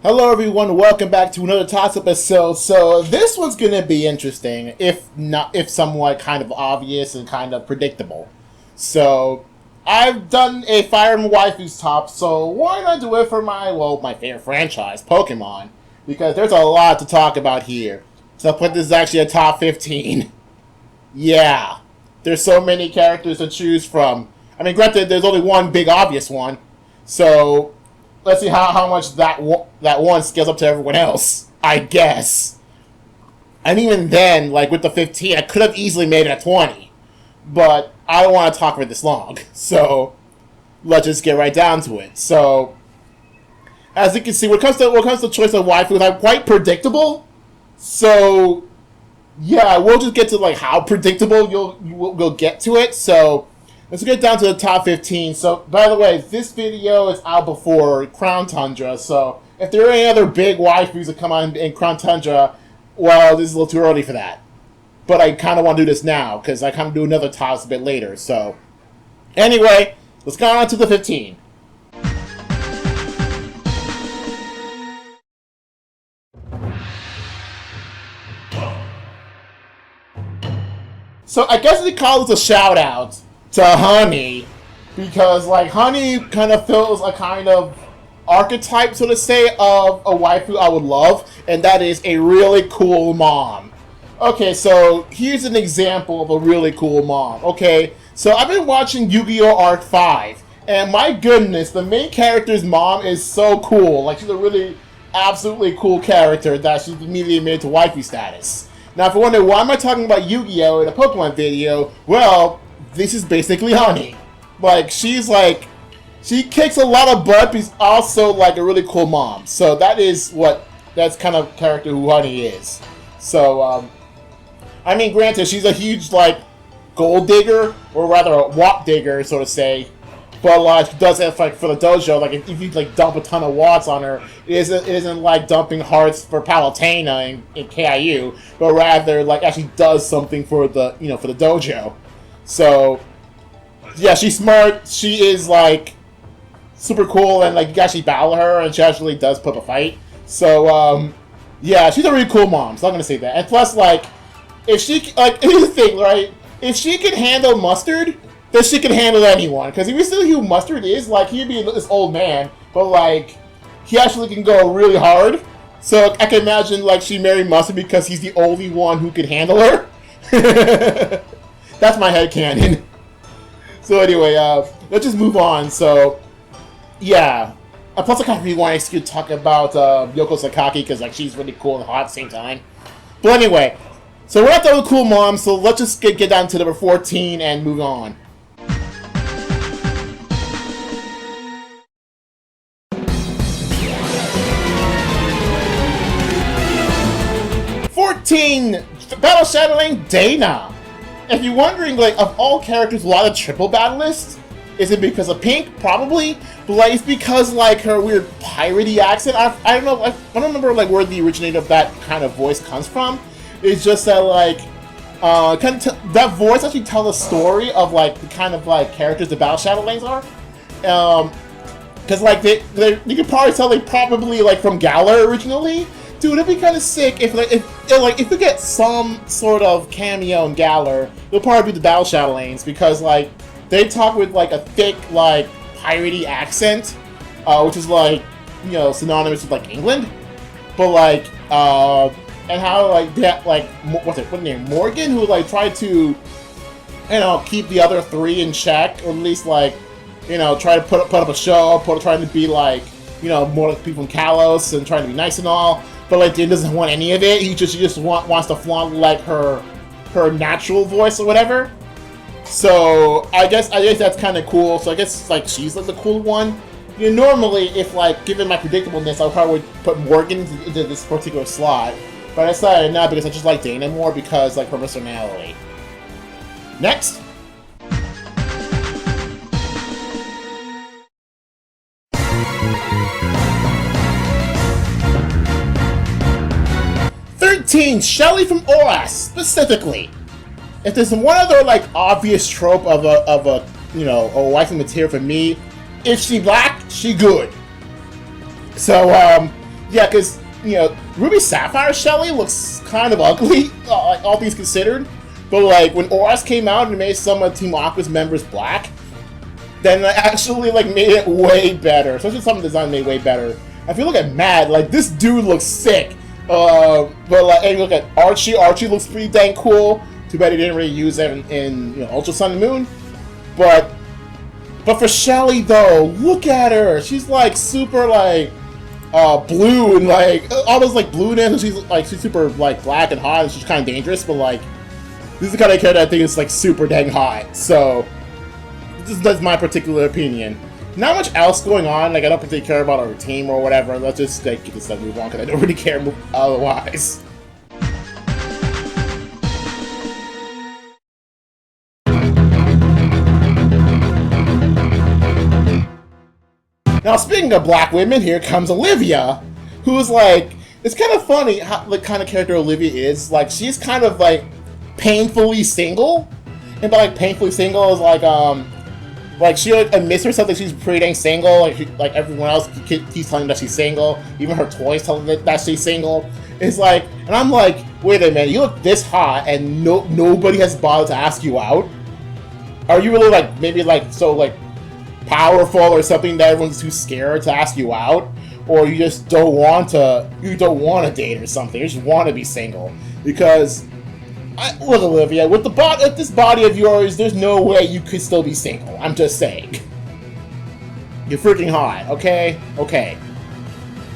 Hello everyone, welcome back to another Toss episode. So this one's gonna be interesting, if somewhat kind of obvious and kind of predictable. So I've done a Fire Emblem Waifus top, so why not do it for my favorite franchise, Pokemon? Because there's a lot to talk about here. So I put this actually a top 15. Yeah, there's so many characters to choose from. I mean, granted, there's only one big obvious one, so let's see how much that one scales up to everyone else, I guess. And even then, like with the 15, I could have easily made it a 20. But I don't want to talk for this long. So let's just get right down to it. So as you can see, when it comes to choice of waifus, I'm quite predictable. So yeah, we'll just get to like how predictable we'll get to it. So let's get down to the top 15. So, by the way, this video is out before Crown Tundra, so if there are any other big waifus that come on in Crown Tundra, well, this is a little too early for that. But I kind of want to do this now, because I kind of do another toss a bit later, so anyway, let's go on to the 15. So, I guess we call this a shout-out to Honey, because like Honey kind of fills a kind of archetype, so to say, of a waifu I would love, and that is a really cool mom. Okay, so here's an example of a really cool mom. Okay, so I've been watching Yu-Gi-Oh! Arc 5, and my goodness, the main character's mom is so cool. Like, she's a really absolutely cool character that she's immediately made to waifu status. Now, if you wonder why am I talking about Yu-Gi-Oh! In a Pokemon video, well, this is basically Honey. Like, she kicks a lot of butt, but she's also, like, a really cool mom. So that's kind of character who Honey is. So, I mean, granted, she's a huge, like, gold digger, or rather a wop digger, so to say. But, she does have, like, for the dojo, like, if you, like, dump a ton of watts on her, it isn't like dumping hearts for Palutena in KIU, but rather, like, actually does something for the, for the dojo. So, yeah, she's smart, she is, like, super cool, and, like, you can actually battle her, and she actually does put up a fight. So, yeah, she's a really cool mom, so I'm gonna say that. And plus, like, if she, like, here's the thing, right? If she can handle Mustard, then she can handle anyone. Because if you see who Mustard is, like, he'd be this old man, but, like, he actually can go really hard. So, I can imagine, like, she married Mustard because he's the only one who can handle her. That's my headcanon. So anyway, let's just move on. So, yeah. Plus, I kind of really want to talk about Yoko Sakaki, because like she's really cool and hot at the same time. But anyway, so we're at the cool mom, so let's just get down to number 14 and move on. Battle Shadowing Dana. If you're wondering, like, of all characters, a lot of triple battleists, is it because of Pink? Probably, but like, it's because like her weird piratey accent. I don't know. I don't remember like where the originator of that kind of voice comes from. It's just that like, that voice actually tells a story of like the kind of like characters the Battle Shadowlands are. Because like you could probably tell they probably like from Galar originally. Dude, it'd be kind of sick if we get some sort of cameo in Galar, it'll probably be the Battle Shadowlands, because like they talk with like a thick like piratey accent, which is like synonymous with like England, but like and how like that like what's the name Morgan, who like tried to keep the other three in check, or at least like try to put up a show, trying to be like more like people in Kalos and trying to be nice and all. But like, Jane doesn't want any of it. He just wants to flaunt like her natural voice or whatever. So I guess that's kind of cool. So I guess like she's like the cool one. Normally, if like given my predictableness, I probably would put Morgan into this particular slot. But I decided not, because I just like Dana more because like her personality. Next. Shelly from ORAS, specifically. If there's one other like obvious trope of a waifu material for me, if she black, she good. So Yeah, because, you know, Ruby Sapphire Shelly looks kind of ugly, like, all things considered. But, like, when ORAS came out and made some of Team Aqua's members black, then they actually, like, made it way better. Especially some of the design made way better. If you look at Mad, like, this dude looks sick. But, like, and you look at Archie. Archie looks pretty dang cool. Too bad he didn't really use it in you know, Ultra Sun and Moon. But for Shelly, though, look at her. She's, like, super, like, blue and, like, all those, like, blueness. She's super, like, black and hot, and she's kind of dangerous. But, like, this is the kind of character I think is, like, super dang hot. So, that's my particular opinion. Not much else going on. Like, I don't particularly care about our team or whatever. Let's just, like, get this stuff move on, because I don't really care otherwise. Now, speaking of black women, here comes Olivia, who's like, it's kind of funny how the kind of character Olivia is. Like, she's kind of like painfully single, and by like painfully single is like she admits herself that she's pretty dang single. Like everyone else keeps telling that she's single, even her toys tell her that she's single. It's like, and I'm like, wait a minute, you look this hot, and nobody has bothered to ask you out. Are you really like maybe like so like powerful or something that everyone's too scared to ask you out, or you just don't want to date or something, you just want to be single? Because look, Olivia, with this body of yours, there's no way you could still be single. I'm just saying. You're freaking hot, okay? Okay.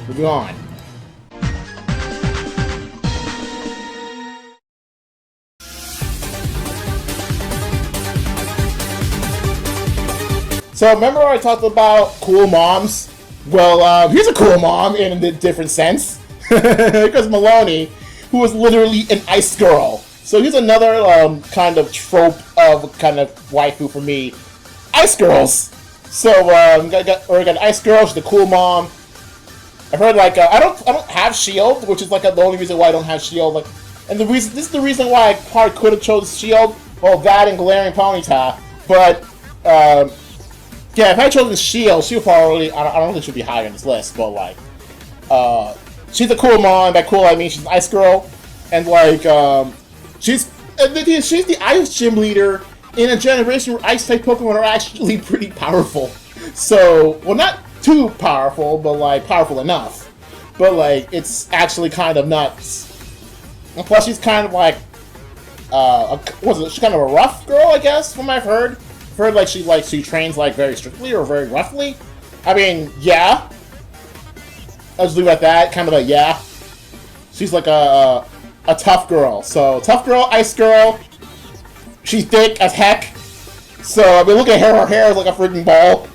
Moving on. So remember I talked about cool moms? Well, here's a cool mom in a different sense. Because Maloney, who is literally an ice girl. So here's another kind of trope of kind of waifu for me. Ice girls! So, we got an ice girl, she's a cool mom. I've heard, like, I don't have shield, which is, like, the only reason why I don't have shield. Like, and this is the reason why I probably could have chosen shield. Well, that and glaring ponyta. But, yeah, if I had chosen shield, she would probably, I don't think she'd be higher on this list, but, like, she's a cool mom. By cool, I mean she's an ice girl. And, like, she's the ice gym leader in a generation where ice-type Pokemon are actually pretty powerful. So, well, not too powerful, but, like, powerful enough. But, like, it's actually kind of nuts. And plus, she's kind of, like, she's kind of a rough girl, I guess, from what I've heard. I've heard, like, she trains, like, very strictly or very roughly. I mean, yeah. I'll just leave it at that, kind of a yeah. She's, like, a tough girl. So, tough girl, ice girl. She's thick as heck. So, I mean, look at her hair is like a freaking ball.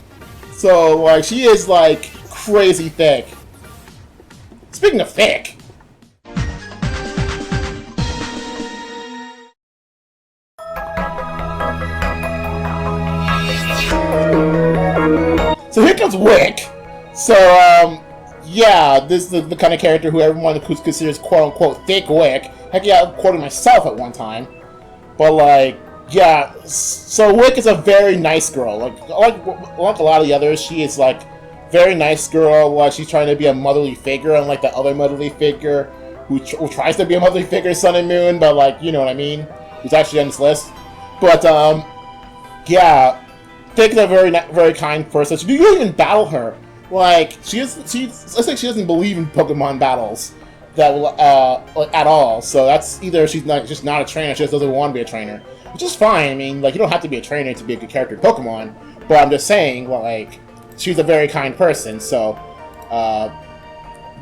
So, like, she is, like, crazy thick. Speaking of thick. So, here comes Wicke. So, yeah, this is the kind of character who everyone considers quote-unquote thick Wicke. Heck yeah, I quoted myself at one time. But, like, yeah, so Wicke is a very nice girl. Like a lot of the others, she is, like, very nice girl. Like, she's trying to be a motherly figure, unlike the other motherly figure who tries to be a motherly figure, Sun and Moon, but, like, you know what I mean? Who's actually on this list. But, yeah, Wicke is a very kind person. So you don't even battle her. Like, it's like she doesn't believe in Pokemon battles that like, at all. So that's either she's just not a trainer, she just doesn't want to be a trainer, which is fine. I mean, like, you don't have to be a trainer to be a good character in Pokemon, but I'm just saying, like, she's a very kind person. So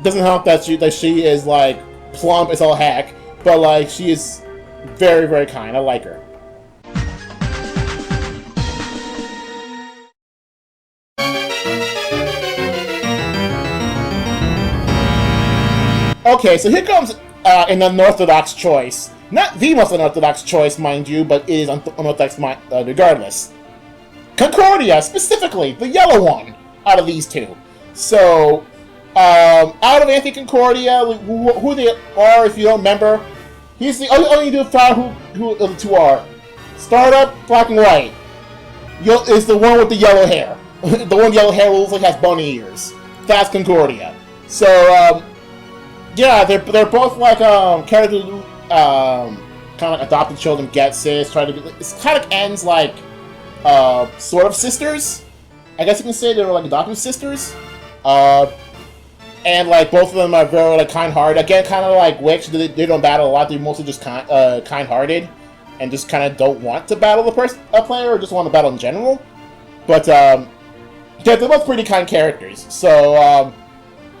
doesn't help that she is, like, plump as all heck, but, like, she is very, very kind. I like her. Okay, so here comes an unorthodox choice. Not the most unorthodox choice, mind you, but it is unorthodox regardless. Concordia, specifically, the yellow one out of these two. So, out of Anthony Concordia, who they are, if you don't remember, he's the only you do find who the two are. Startup, black and white. Is the one with the yellow hair. The one with yellow hair looks like has bunny ears. That's Concordia. So yeah, they're both like characters who kind of like adopted children get sis, try to be. It kind of ends like sort of sisters. I guess you can say they were like adopted sisters. And like both of them are very like kind-hearted. Again, kind of like Wicke, they don't battle a lot. They're mostly just kind-hearted, and just kind of don't want to battle a player, or just want to battle in general. But yeah, they're both pretty kind characters. So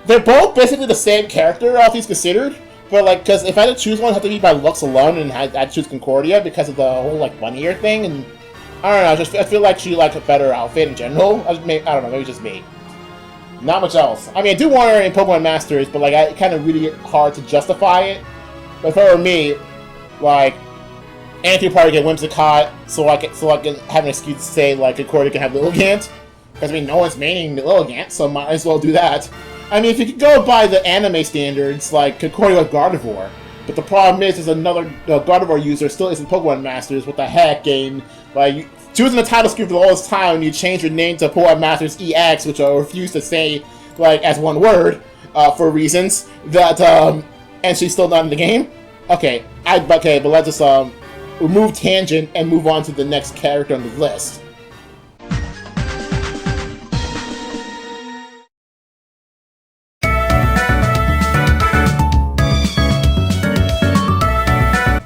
they're both basically the same character, all things considered. But like, because if I had to choose one, it had to be by looks alone, and I'd choose Concordia because of the whole like bunny-ear thing. And I don't know, I feel like she like a better outfit in general. I don't know, maybe just me. Not much else. I mean, I do want her in Pokemon Masters, but like, it kind of really hard to justify it. But if it were me, like, Anthony probably get Whimsicott, so I can have an excuse to say like Concordia can have Lilligant, because I mean, no one's maining Lilligant, so might as well do that. I mean, if you could go by the anime standards, like Concordia with Gardevoir, but the problem is another Gardevoir user still isn't Pokemon Masters. What the heck, game? Like, choosing the title screen for all this time, and you change your name to Pokemon Masters EX, which I refuse to say, like, as one word, for reasons, that, and she's still not in the game? Okay, but let's just, remove tangent and move on to the next character on the list.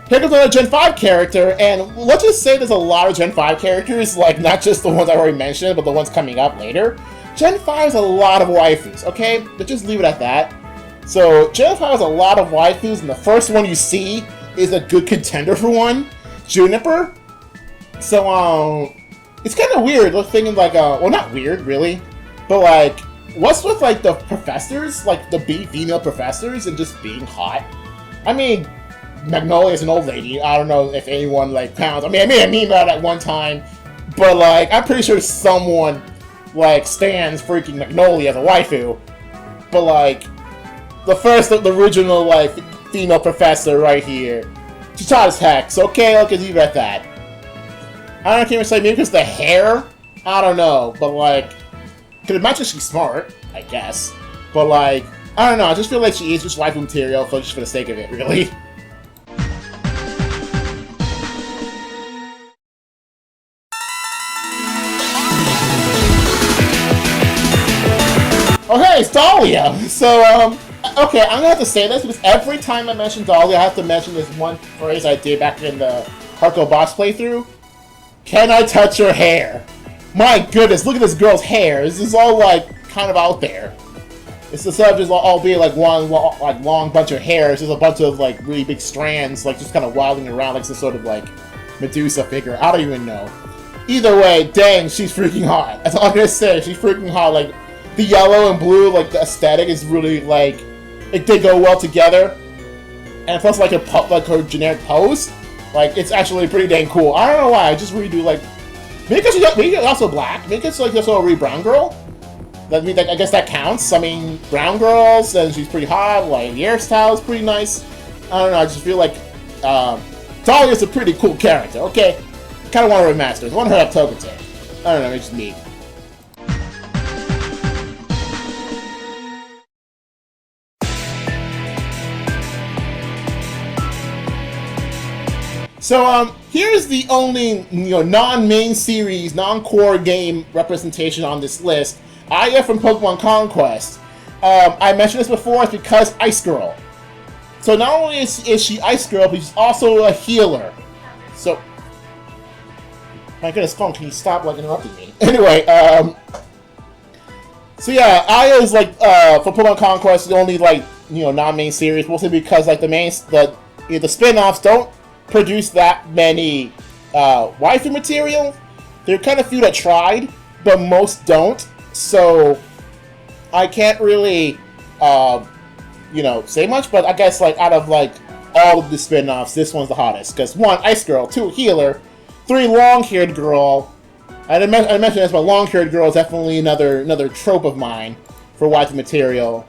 Here comes another Gen 5 character, and let's just say there's a lot of Gen 5 characters, like, not just the ones I already mentioned, but the ones coming up later. Gen 5 is a lot of waifus, okay? Let's just leave it at that. So, Gen 5 has a lot of waifus, and the first one you see is a good contender for one, Juniper. So, it's kind of weird, thinking like, well, not weird, really, but like, what's with, like, the professors, like, the female professors, and just being hot? I mean, Magnolia is an old lady. I don't know if anyone like pounds. I mean, I made a meme about it at one time, but like, I'm pretty sure someone like stands freaking Magnolia as a waifu. But like, the original like female professor right here, she's hot as heck. So okay, I'll leave it at that. I don't know, say maybe because the hair. I don't know, but like, could imagine she's smart, I guess. But like, I don't know. I just feel like she is just waifu material, just for the sake of it, really. Okay, it's Dahlia! So, okay, I'm gonna have to say this, because every time I mention Dahlia, I have to mention this one phrase I did back in the Hardcore Boss playthrough. Can I touch her hair? My goodness, look at this girl's hair. This is all, like, kind of out there. It's instead of just all being, like, one, like, long bunch of hair, it's just a bunch of, like, really big strands, like, just kind of wilding around like some sort of, like, Medusa figure. I don't even know. Either way, dang, she's freaking hot. That's all I'm gonna say, she's freaking hot, like, the yellow and blue, like, the aesthetic is really, like, they go well together. And plus, like, her generic pose, like, it's actually pretty dang cool. I don't know why, I just really do, like, maybe because she's also black, maybe it's, like, also a really brown girl. I mean, I guess that counts. I mean, brown girls, and she's pretty hot, like, the hairstyle is pretty nice. I don't know, I just feel like, Dahlia's a pretty cool character, okay? I kind of want her in Masters. I want her up Tokate. I don't know, it's just me. So, here's the only, non-main series, non-core game representation on this list. Aya from Pokemon Conquest. I mentioned this before, it's because Ice Girl. So not only is she Ice Girl, but she's also a healer. So, my goodness, phone, can you stop, like, interrupting me? Anyway, so yeah, Aya is, like, for Pokemon Conquest, the only, like, non-main series, mostly because, like, the spin-offs don't produce that many waifu material. There are kind of few that tried, but most don't. So I can't really, say much. But I guess like out of like all of the spin-offs, this one's the hottest. Because 1, Ice Girl, 2, Healer, 3, Long-Haired Girl. I mentioned this, but Long-Haired Girl is definitely another trope of mine for waifu material.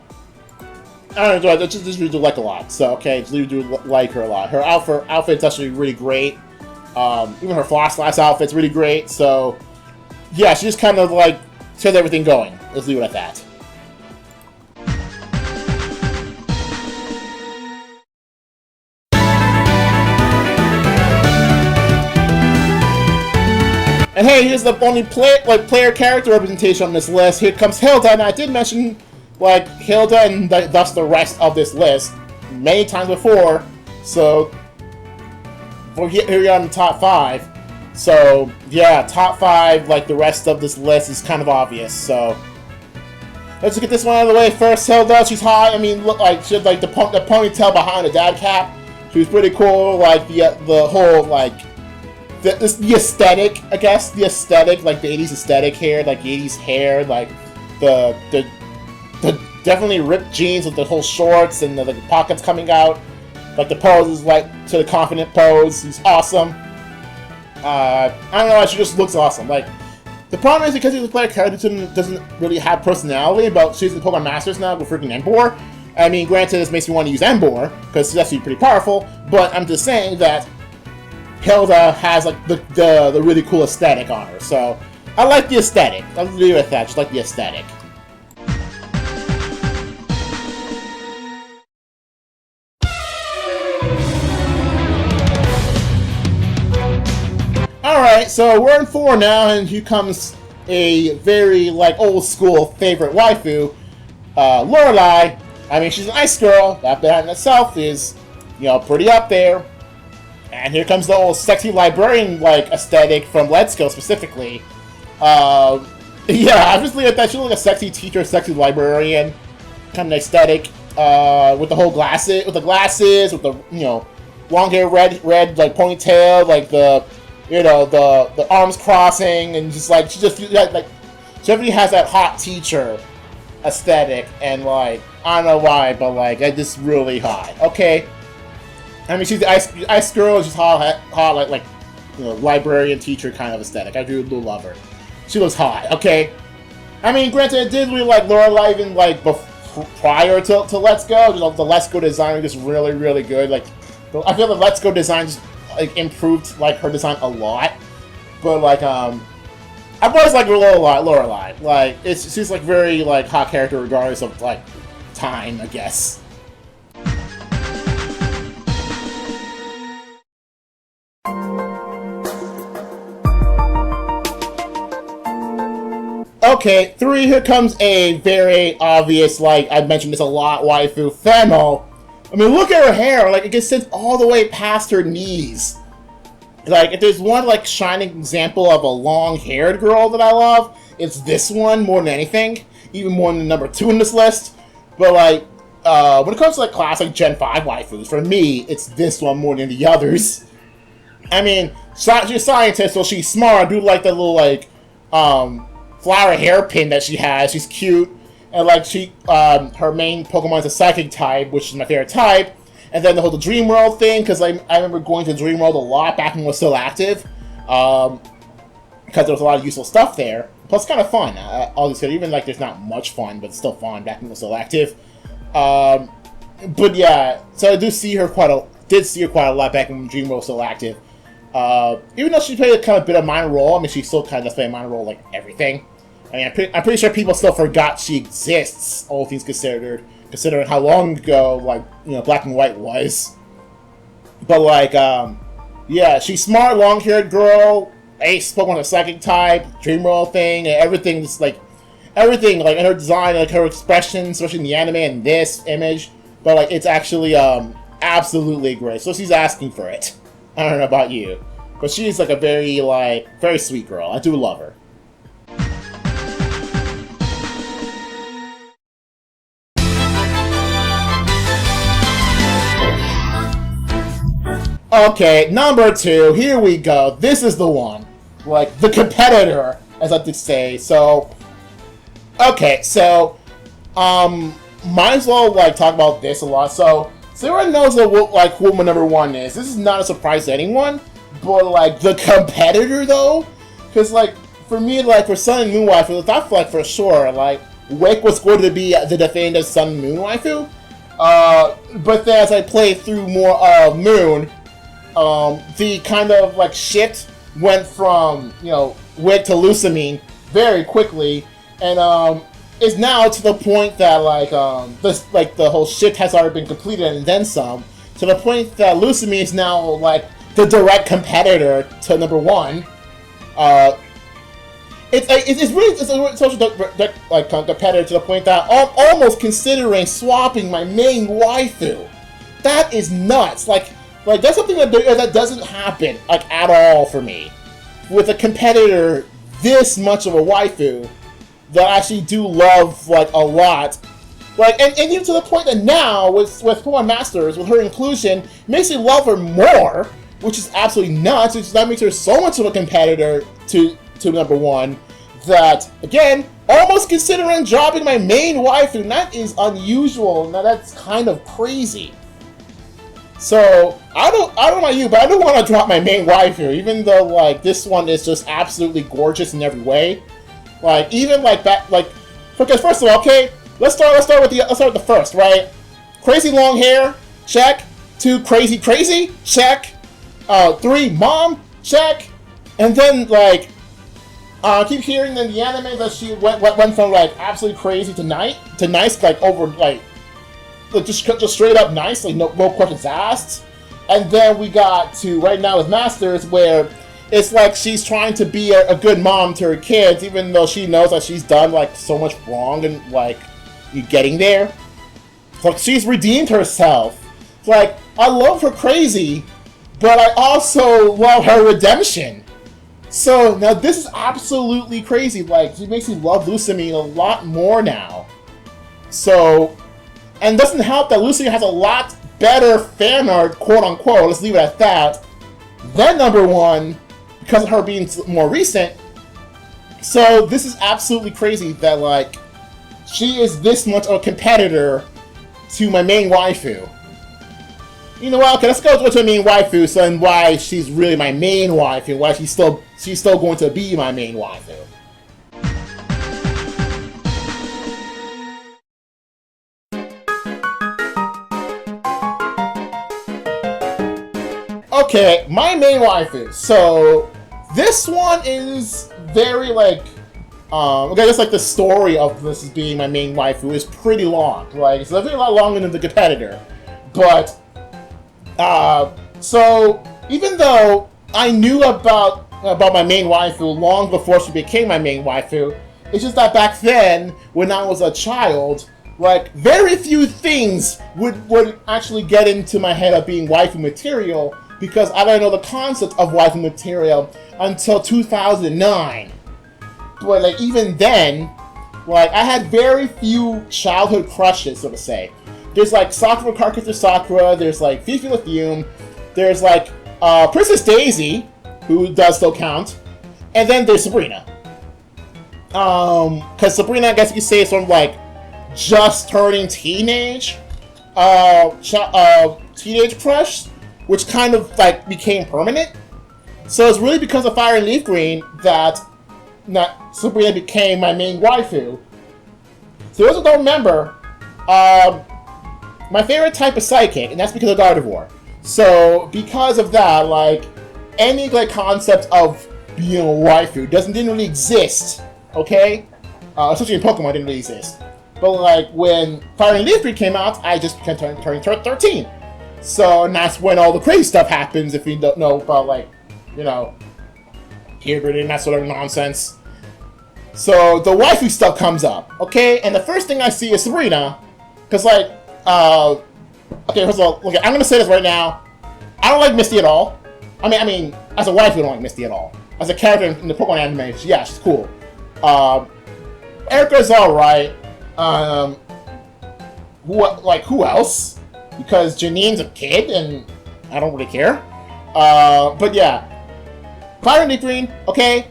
I don't know, I just really do like a lot. So, okay, just really do like her a lot. Her outfit's actually really great. Even her last outfit's really great. So, yeah, she just kind of, like, says everything going. Let's leave it at that. And hey, here's the only player character representation on this list. Here comes Hilda, and I did mention like Hilda and thus the rest of this list many times before. So here we are in the top 5. So yeah, top 5, like the rest of this list is kind of obvious. So let's get this one out of the way first. Hilda, she's hot. I mean, look like she had like the ponytail behind the dad cap. She was pretty cool. Like the whole like the aesthetic, I guess, the aesthetic, like the 80s aesthetic hair, like 80s hair, like the definitely ripped jeans with the whole shorts and the pockets coming out. Like the pose is like to the confident pose. He's awesome. I don't know, she just looks awesome. Like the problem is because he's a player character doesn't really have personality, but she's the Pokemon Masters now with freaking Embor. I mean, granted, this makes me want to use Embor because she's actually pretty powerful, but I'm just saying that Hilda has like the really cool aesthetic on her, so I like the aesthetic. I'll leave it at that. Just like the aesthetic. Alright, so we're in 4 now, and here comes a very, like, old-school favorite waifu, Lorelei. I mean, she's an ice girl. That in itself is, you know, pretty up there. And here comes the old sexy librarian, like, aesthetic from Let's Go, specifically. Yeah, obviously, I thought she looked like a sexy teacher, sexy librarian kind of aesthetic, with the whole glasses, with the, you know, long hair, red, like, ponytail, like, the... You know, the arms crossing, and just like she definitely has that hot teacher aesthetic, and like I don't know why, but like I just really hot. Okay, I mean she's the ice girl, she's hot like you know, librarian teacher kind of aesthetic. I do love her. She looks hot. Okay, I mean granted I did really like Lorelei even like prior to Let's Go. You know, the Let's Go design was just really good. Like I feel the Let's Go design just like improved like her design a lot, but like I've always liked Lorelei. Like she's like very like hot character regardless of like time, I guess. Okay, 3. Here comes a very obvious, like I've mentioned this a lot, waifu, Fennel. I mean, look at her hair. Like, it extends all the way past her knees. Like, if there's one, like, shining example of a long-haired girl that I love, it's this one more than anything. Even more than number 2 in this list. But, like, when it comes to, like, classic Gen 5 waifus, for me, it's this one more than the others. I mean, she's a scientist, so she's smart. I do like that little, like, flower hairpin that she has. She's cute. And like her main Pokemon is a Psychic type, which is my favorite type. And then the whole Dream World thing, because I remember going to Dream World a lot back when it was still active, because there was a lot of useful stuff there. Plus, kind of fun. All these, even like there's not much fun, but it's still fun back when it was still active. But yeah, so I did see her quite a lot back when Dream World was still active. Even though she played a kind of bit of minor role, I mean, she still kind of does play a minor role like everything. I mean, I'm pretty sure people still forgot she exists, all things considered, considering how long ago, like, you know, Black and White was. But, like, yeah, she's smart, long-haired girl, ace Pokemon, a Psychic type, Dream World thing, and everything's, like, everything, like, in her design, like, her expression, especially in the anime and this image, but, like, it's actually, absolutely great. So she's asking for it. I don't know about you, but she's, like, a very, like, very sweet girl. I do love her. Okay, number 2, here we go. This is the one. Like, the competitor, as I like to say. So, okay, so, might as well, like, talk about this a lot. So everyone knows what, like, who my number 1 is. This is not a surprise to anyone, but, like, the competitor, though? Because, like, for me, like, for Sun and Moon waifu, I thought, like, for sure, like, Wicke was going to be the definitive Sun and Moon waifu. But then as I played through more of Moon, the kind of, like, shift went from, you know, Wicke to Lusamine very quickly, and, is now to the point that, like, the whole shift has already been completed and then some, to the point that Lusamine is now, like, the direct competitor to number 1. it's a really social like competitor to the point that I'm almost considering swapping my main waifu. That is nuts. Like that's something that doesn't happen like at all for me with a competitor this much of a waifu that I actually do love like a lot. Like and even to the point that now with Pokemon Masters, with her inclusion, makes me love her more, which is absolutely nuts. That makes her so much of a competitor to number one, that again, almost considering dropping my main waifu. And that is unusual. Now that's kind of crazy. So I don't know about you, but I don't want to drop my main waifu, even though like this one is just absolutely gorgeous in every way. Like even like that, like because first of all, okay, let's start with the first, right? Crazy long hair, check. 2, crazy, check. 3, mom, check. And then like I keep hearing in the anime that she went from like absolutely crazy to nice, like over like just straight up nice, like no questions asked. And then we got to right now with Masters, where it's like she's trying to be a good mom to her kids, even though she knows that she's done like so much wrong and like getting there. Like she's redeemed herself. It's like I love her crazy, but I also love her redemption. So now this is absolutely crazy. Like it makes me love Lusamine a lot more now. So, and it doesn't help that Lusamine has a lot better fan art, quote unquote. Let's leave it at that. Than number one, because of her being more recent. So this is absolutely crazy that like she is this much of a competitor to my main waifu. You know what? Okay, let's go to my main waifu, so and why she's really my main waifu, why she's still going to be my main waifu. Okay, my main waifu. So this one is very like okay, just like the story of this as being my main waifu is pretty long. Like it's definitely a lot longer than the competitor. But so even though I knew about my main waifu long before she became my main waifu, it's just that back then, when I was a child, like very few things would actually get into my head of being waifu material, because I didn't know the concept of waifu material until 2009. But like even then, like I had very few childhood crushes, so to say. There's like Sakura Carcass Sakura, there's like Fifi Lithium, there's like Princess Daisy, who does still count, and then there's Sabrina. Cause Sabrina, I guess you could say, is sort of like just turning teenage, teenage crush, which kind of like became permanent. So it's really because of Fire and Leaf Green that Sabrina became my main waifu. So those who don't remember, my favorite type is Psychic, and that's because of Gardevoir. So because of that, like any like concept of being a waifu didn't really exist. Okay, especially in Pokemon, it didn't really exist. But like when Fire and Leaf Green came out, I just began turning 13. So and that's when all the crazy stuff happens. If you don't know about like, you know, puberty and that sort of nonsense. So the waifu stuff comes up, okay? And the first thing I see is Sabrina, because like, okay, first of all, okay, I'm gonna say this right now. I don't like Misty at all. I mean, as a waifu, I don't like Misty at all. As a character in the Pokemon anime, yeah, she's cool. Erica's alright. Who else? Because Janine's a kid, and I don't really care. But yeah. Fire and Leaf Green, okay.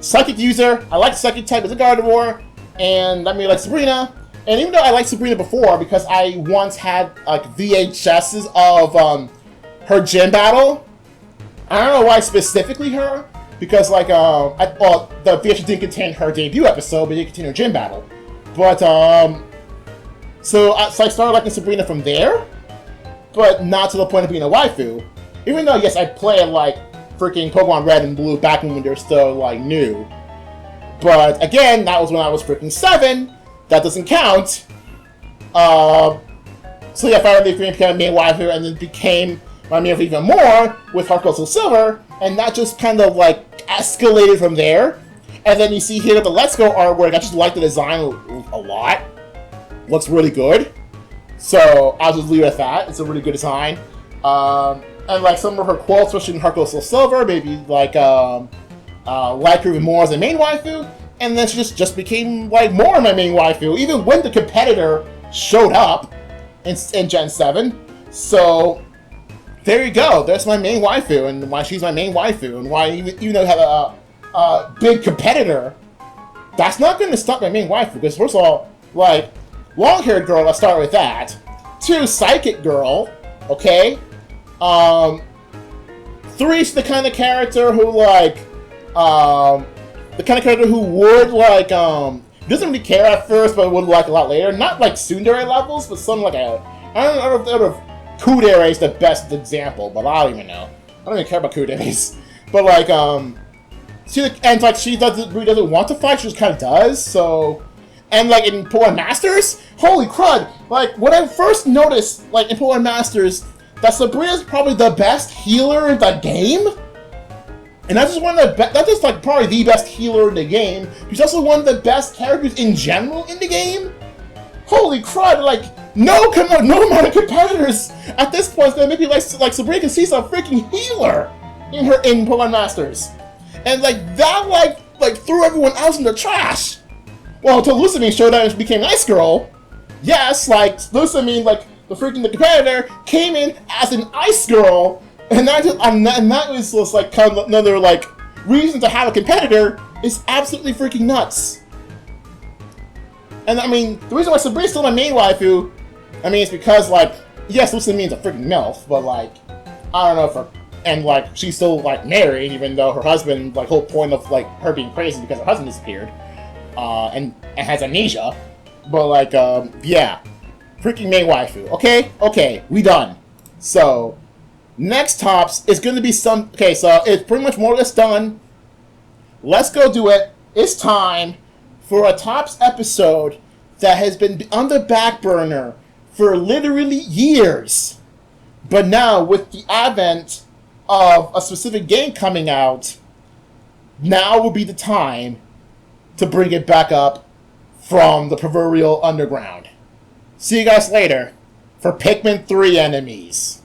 Psychic user, I like Psychic type as a Gardevoir, and I mean like Sabrina. And even though I liked Sabrina before, because I once had like VHSs of her gym battle. I don't know why specifically her, because like the VHS didn't contain her debut episode, but it contained her gym battle. But so I started liking Sabrina from there, but not to the point of being a waifu. Even though yes, I played like freaking Pokemon Red and Blue back when they're still like new. But again, that was when I was freaking 7. That doesn't count. So yeah, Fire and Leaf Green became a main waifu, and then became my main waifu even more with Heart Gold Soul Silver, and that just kind of like escalated from there. And then you see here the Let's Go artwork. I just like the design a lot. Looks really good. So I'll just leave it at that. It's a really good design. And like some of her quotes, especially in Heart Gold Soul Silver, maybe like her even more as a main waifu. And then she just became like more my main waifu, even when the competitor showed up in Gen 7. So there you go. There's my main waifu, and why she's my main waifu, and why even though you have a big competitor, that's not going to stop my main waifu. Because first of all, like long-haired girl, let's start with that. 2, psychic girl. Okay. 3, she's the kind of character who like would like doesn't really care at first, but would like a lot later. Not like tsundere levels, but some like I don't know if Kudere is the best example, but I don't even know. I don't even care about Kuderes. But like she really doesn't want to fight. She just kind of does. So, and like in Pokemon Masters, holy crud! Like when I first noticed like in Pokemon Masters that Sabrina's probably the best healer in the game. And that's just one of the that's just like probably the best healer in the game. She's also one of the best characters in general in the game. Holy crud! Like no amount of competitors at this point is gonna make me like Sabrina can see some freaking healer in Pokemon Masters, and like that like threw everyone else in the trash. Well, until Lusamine showed up and became Ice Girl. Yes, like Lusamine, like the competitor came in as an Ice Girl. And that was just like kind of another like reason to have a competitor is absolutely freaking nuts. And I mean, the reason why Sabrina's still my main waifu, I mean, it's because like, yes, Lusamine's a freaking MILF, but like, I don't know if and like she's still like married, even though her husband, like, whole point of like her being crazy because her husband disappeared, and has amnesia. But like, yeah, freaking main waifu. Okay, we done. So. Next tops is going to be okay, so it's pretty much more or less done. Let's go do it. It's time for a tops episode that has been on the back burner for literally years. But now, with the advent of a specific game coming out, now will be the time to bring it back up from the proverbial underground. See you guys later for Pikmin 3 Enemies.